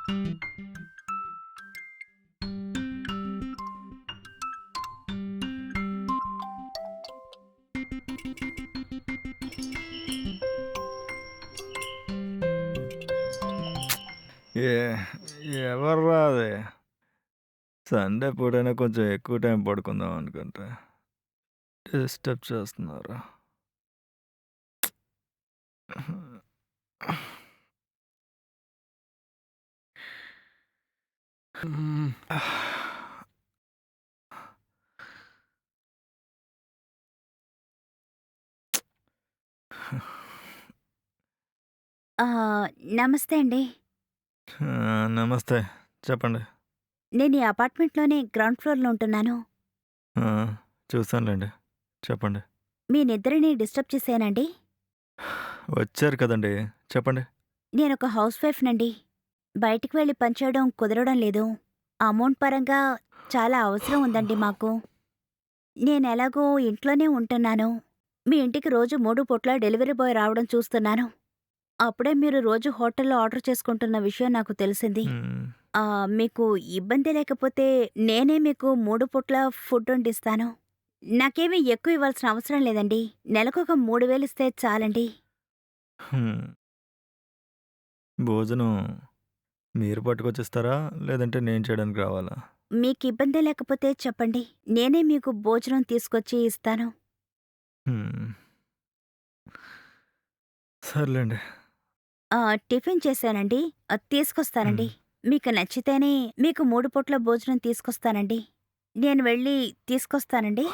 ఏ ఎవర్రా అది? సండే పూటైనా కొంచెం ఎక్కువ టైం పడుకుందాం అనుకుంటే డిస్టర్బ్ చేస్తున్నారు. హ్మ్. నమస్తే అండి. నమస్తే. చెప్పండి. నేను ఈ అపార్ట్మెంట్‌లోనే గ్రౌండ్ ఫ్లోర్‌లో ఉంటున్నాను. ఆ! చూసానులెండి. చెప్పండి. మీ నిద్రని డిస్టర్బ్ చేశానండి? వచ్చారు కదండీ! చెప్పండి. నేనొక హౌస్ వైఫ్‌నండి. బయటికి వెళ్లి పనిచేయడం కుదరడం లేదు. అమౌంట్ పరంగా చాలా అవసరం ఉందండి మాకు. నేనెలాగో ఇంట్లోనే ఉంటున్నాను. మీ ఇంటికి రోజు 3 పూట్ల డెలివరీ బాయ్ రావడం చూస్తున్నాను. అప్పుడే మీరు రోజు హోటల్‌లో ఆర్డర్ చేసుకుంటున్న విషయం నాకు తెలిసింది. హ్మ్. మీకు ఇబ్బంది లేకపోతే నేనే మీకు 3 పూట్ల ఫుడ్ వండిస్తాను. నాకేమీ ఎక్కువ ఇవ్వాల్సిన అవసరం లేదండి. నెలకొక 3000 ఇస్తే చాలండి. హ్మ్. భోజనం మీరు పట్టుకొచ్చిస్తారా? లేదంటే నేను చేయడానికి రావాలా? మీకిబ్బంది లేకపోతే చెప్పండి. నేనే మీకు భోజనం తీసుకొచ్చి ఇస్తాను. హ్మ్. సర్లెండి. టిఫిన్ చేశానండి. హ్మ్. తీసుకొస్తానండి. మీకు నచ్చితేనే మీకు 3 పూట్ల భోజనం తీసుకొస్తానండి. నేను వెళ్ళి తీసుకొస్తానండి.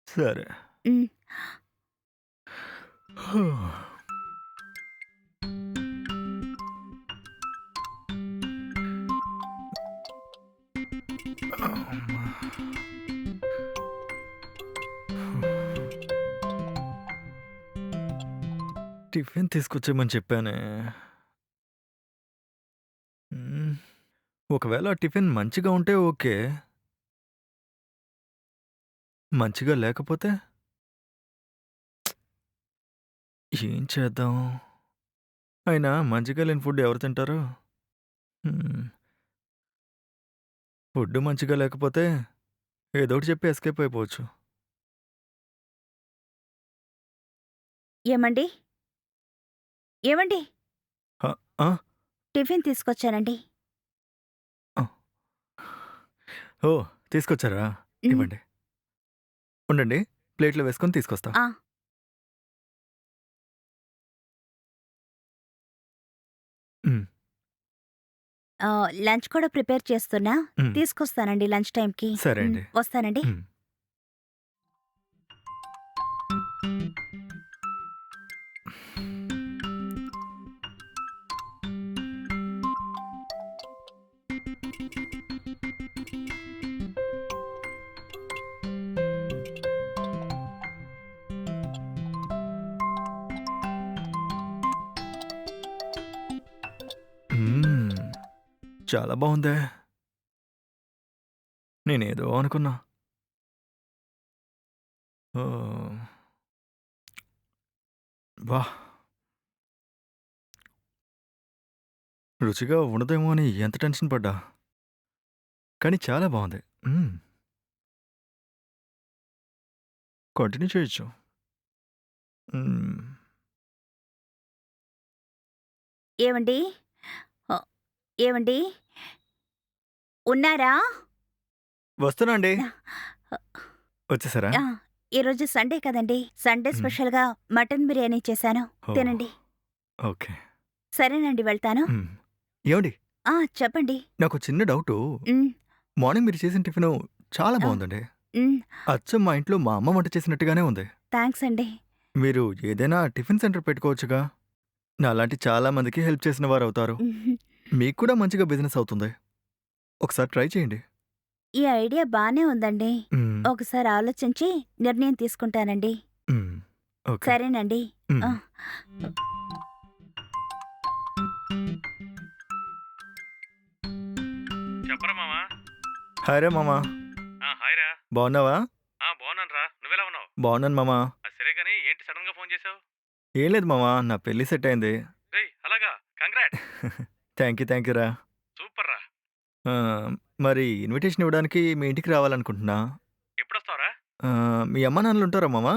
సరే. హ్మ్. అమ్మా! టిఫిన్ తీసుకొచ్చేయమని చెప్పానే. హ్మ్. ఒకవేళ టిఫిన్ మంచిగా ఉంటే ఓకే. మంచిగా లేకపోతే? ఏం చేద్దాం? అయినా మంచిగా లేని ఫుడ్ ఎవరు తింటారు? హ్మ్. ఫుడ్ మంచిగా లేకపోతే ఏదోకటి చెప్పి ఎస్కేప్ అయిపోవచ్చు. ఏమండి? ఏవండి? హ! ఆ! టిఫిన్ తీసుకొచ్చానండి. ఆ! ఓహ్! తీసుకొచ్చారా? హ్మ్. ఇవ్వండి. ఉండండి. ప్లేట్‌లో వేసుకొని తీసుకొస్తా. ఆ! హ్మ్. లంచ్ కూడా ప్రిపేర్ చేస్తున్నా. హ్మ్. తీసుకొస్తానండి లంచ్ టైమ్‌కి. సరే అండి. వస్తానండి. హ్మ్. హ్మ్. చాలా బావుందే! నేనేదో అనుకున్నా. ఓహ్! వాహ్! రుచిగా ఉండదేమో అని ఎంత టెన్షన్ పడ్డా. కానీ చాలా బావుంది. హ్మ్. కంటిన్యూ చేయొచ్చు. హ్మ్. ఏవండీ? ఆహ్, ఏవండీ? ఉన్నారా? వస్తున్నా అండి. ఆ! వచ్చేసారా? ఆ! ఈరోజు సండే కదండీ! సండే హ్మ్. స్పెషల్‌గా మటన్ బిర్యానీ చేశాను. ఓహ్! తినండి. ఓకే. సరేనండి వెళ్తాను. హ్మ్. ఏవండీ చెప్పండి. నాకో చిన్న డౌటు. హ్మ్. మార్నింగ్ మీరు చేసిన టిఫిను చాలా ఆ! బావుందండి. హ్మ్. అచ్చం మా ఇంట్లో మా అమ్మ వంట చేసినట్టుగానే ఉంది. థాంక్స్ అండి. మీరు ఏదైనా టిఫిన్ సెంటర్ పెట్టుకోవచ్చుగా? నాలాంటి చాలా మందికి హెల్ప్ చేసిన వారవుతారు. మీకు కూడా మంచిగా బిజినెస్ అవుతుంది. ఒకసారి ట్రై చేయండి. ఈ ఐడియా బానే ఉందండి. హ్మ్. ఒకసారి ఆలోచించి నిర్ణయం తీసుకుంటానండి. హ్మ్. ఓకే. సరేనండి. హ్మ్. ఆ! చెప్పరా మామా. హాయ్ రా మామ. హాయ్ రా. బావున్నావా? బాగున్నాను రా, నువ్వెలా ఉన్నావు? బావున్నాను మామ. సరే గానీ ఏంటి సడన్ గా ఫోన్ చేసావు? ఏం లేదు మామ. నా పెళ్లి సెట్ అయింది. రేయ్ అలాగా, కంగ్రాట్స్. థాంక్ యూ రా. ఆ, మరి ఇన్విటేషన్ ఇవ్వడానికి మీ ఇంటికి రావాలనుకుంటున్నా. ఎప్పుడొస్తావురా? మీ అమ్మా నాన్నలు ఉంటారా మామా?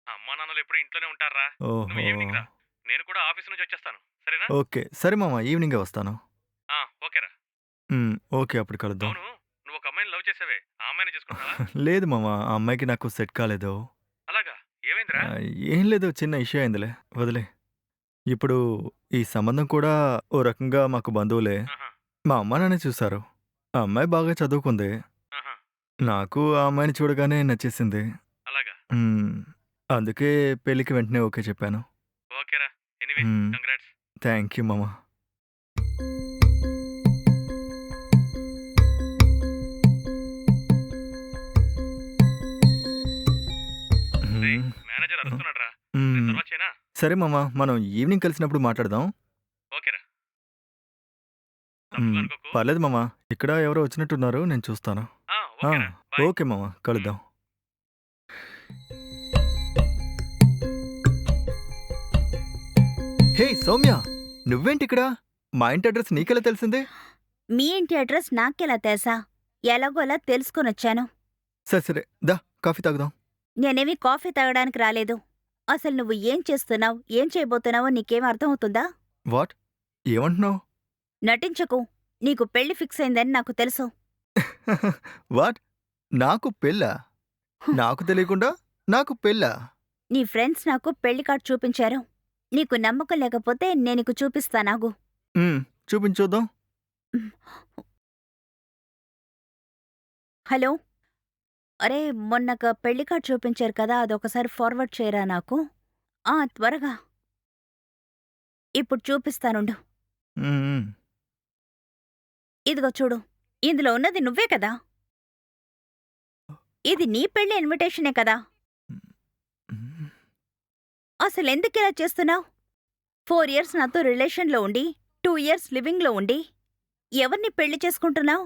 అమ్మా నాన్నలు ఎప్పుడు ఇంట్లోనే ఉంటారా? నువ్వు ఓహో! ఈవినింగ్ రా. నేను కూడా ఆఫీస్ నుంచి వచ్చేస్తాను. సరేనా? ఓకే. సరే మామ ఈవినింగే వస్తాను. ఓకేరా. ఓకే. అప్పుడు కలుద్దాం. అవును, నువ్వు ఒక అమ్మాయిని లవ్ చేసావే, ఆ అమ్మాయిని చేసుకుంటున్నావా? లేదు మామ, ఆ అమ్మాయికి నాకు సెట్ కాలేదు. అలాగా? ఏమైందిరా? ఏం లేదు, చిన్న ఇష్యూ అయిందిలే, వదిలే. ఇప్పుడు ఈ సంబంధం కూడా ఓ రకంగా మాకు బంధువులే. ఆహా, మా అమ్మా నాన్నే చూసారు. ఆ అమ్మాయి బాగా చదువుకుంది. ఆహా, నాకు ఆ అమ్మాయిని చూడగానే నచ్చేసింది. అలాగా? హ్మ్. అందుకే పెళ్ళికి వెంటనే ఓకే చెప్పాను. ఓకేరా. ఎనీవే, హ్మ్. కంగ్రాట్స్. థ్యాంక్ యూ మామ. రేయ్, హ్మ్. మేనేజర్ అరుస్తున్నాడు రా. నేను హ్మ్. తర్వాత చేయనా? సరే మామ, మనం ఈవినింగ్ కలిసినప్పుడు మాట్లాడదాం. ఓకేరా. తప్పుగా హ్మ్. అనుకోకు. పర్లేదు మామ, ఇక్కడ ఎవరో వచ్చినట్టున్నారు, నేను చూస్తాను. ఆ! ఓకేరా, బాయ్. ఓకే మామ, కలుద్దాం. హే సౌమ్య! నువ్వేంటిక్కడ? మా ఇంటి అడ్రస్ నీకెలా తెలిసింది? మీ ఇంటి అడ్రస్ నాకెలా తెలుసా? ఎలాగోలా తెలుసుకొనొచ్చాను. సరే సరే, దా కాఫీ తాగుదాం. నేనేమీ కాఫీ తాగడానికి రాలేదు. అసలు నువ్వు ఏం చేస్తున్నావు, ఏం చేయబోతున్నావో నీకేం అర్థమవుతుందా? వాట్? ఏమంటున్నావు? నటించకు. నీకు పెళ్లి ఫిక్స్ అయిందని నాకు తెలుసు. వాట్? నాకు పెళ్ళా? నాకు తెలియకుండా నాకు పెళ్ళా? నీ ఫ్రెండ్స్ నాకు పెళ్లి కార్డ్ చూపించారు. నీకు నమ్మకం లేకపోతే నేనీకు చూపిస్తానాగు. చూపించొద్దాం. హలో! అరే, మొన్నొక పెళ్లి కార్డ్ చూపించారు కదా, అదొకసారి ఫార్వర్డ్ చేయరా నాకు? త్వరగా. ఇప్పుడు చూపిస్తానుండు. హ్మ్. ఇదిగో చూడు. ఇందులో ఉన్నది నువ్వే కదా? ఇది నీ పెళ్లి ఇన్విటేషనే కదా? హ్మ్. అసలెందుకిలా చేస్తున్నావ్? 4 ఇయర్స్ నాతో రిలేషన్‌లో ఉండి, 2 ఇయర్స్ లివింగ్‌లో ఉండి, ఎవరిని పెళ్లి చేసుకుంటున్నావ్?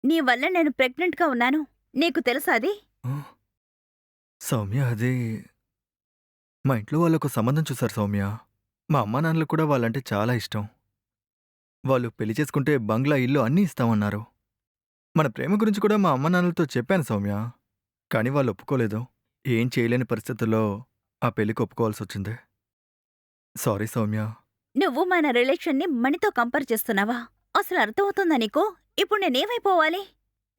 నీ వల్ల నేను ప్రెగ్నెంట్‌గా ఉన్నాను. నీకు తెలుసా అది? ఆ! సౌమ్య, అది మా ఇంట్లో వాళ్ళొక సంబంధం చూసారు సౌమ్య. మా అమ్మానాన్నలకు కూడా వాళ్ళంటే చాలా ఇష్టం. వాళ్ళు పెళ్లి చేసుకుంటే బంగ్లా, ఇల్లు అన్నీ ఇస్తామన్నారు. మన ప్రేమ గురించి కూడా మా అమ్మానాన్నలతో చెప్పాను సౌమ్య. కానీ వాళ్ళు ఒప్పుకోలేదు. ఏం చేయలేని పరిస్థితుల్లో ఆ పెళ్లికి ఒప్పుకోవాల్సొచ్చింది. సారీ సౌమ్య. నువ్వు మన రిలేషన్‌ని మణితో కంపేర్ చేస్తున్నావా? అసలు అర్థమవుతుందా నీకు? ఇప్పుడు నేనేమైపోవాలి?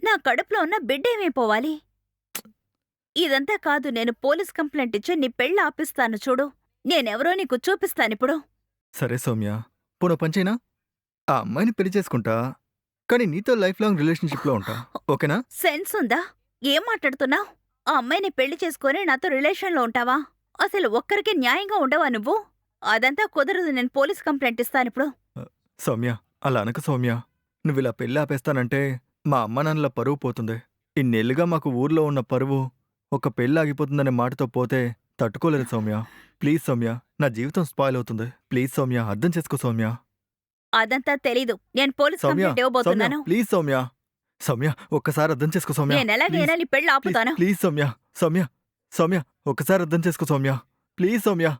నా కడుపులో ఉన్న బిడ్డేమైపోవాలి? ఇదంతా కాదు, నేను పోలీస్ కంప్లైంట్ ఇచ్చి నీ పెళ్లి ఆపిస్తాను చూడు. నేనెవరో నీకు చూపిస్తానిప్పుడు. సరే సౌమ్య, పోనో పని చేయనా? ఆ అమ్మాయిని పెళ్లి చేసుకుంటా, కానీ నీతో లైఫ్ లాంగ్ రిలేషన్‌షిప్‌లో ఉంటా. ఓకేనా? సెన్స్ ఉందా? ఏం మాట్లాడుతున్నావ్? ఆ అమ్మాయిని పెళ్లి చేసుకొని నాతో రిలేషన్‌లో ఉంటావా? అసలు ఒక్కరికి న్యాయంగా ఉండవా నువ్వు? అదంతా కుదరదు, నేను పోలీస్ కంప్లైంట్ ఇస్తానిప్పుడు. సౌమ్య, అలా అనకు సౌమ్య. నువ్విలా పెళ్లి ఆపేస్తానంటే మా అమ్మానాన్నల పరువు పోతుంది. ఇన్నేళ్లుగా మాకు ఊర్లో ఉన్న పరువు ఒక పెళ్లి ఆగిపోతుందనే మాటతో పోతే తట్టుకోలేదు సౌమ్య. ప్లీజ్ సౌమ్య, నా జీవితం స్పాయిల్ అవుతుంది. ప్లీజ్ సౌమ్య, అర్థం చేసుకో సౌమ్య. అదంతా తెలీదు. నేను పోలీస్ సౌమ్య, కంప్లైంట్ సౌమ్య, ఇవ్వబోతున్నాను. ప్లీజ్ సౌమ్య. సౌమ్య, ఒక్కసారి అర్థం చేసుకో సౌమ్య. నేనెలాగైనా నీ పెళ్లి ప్లీజ్ ఆపుతాను. ప్లీజ్ సౌమ్య. సౌమ్య, సౌమ్య, ఒక్కసారి అర్థం చేసుకో సౌమ్య. ప్లీజ్ సౌమ్య.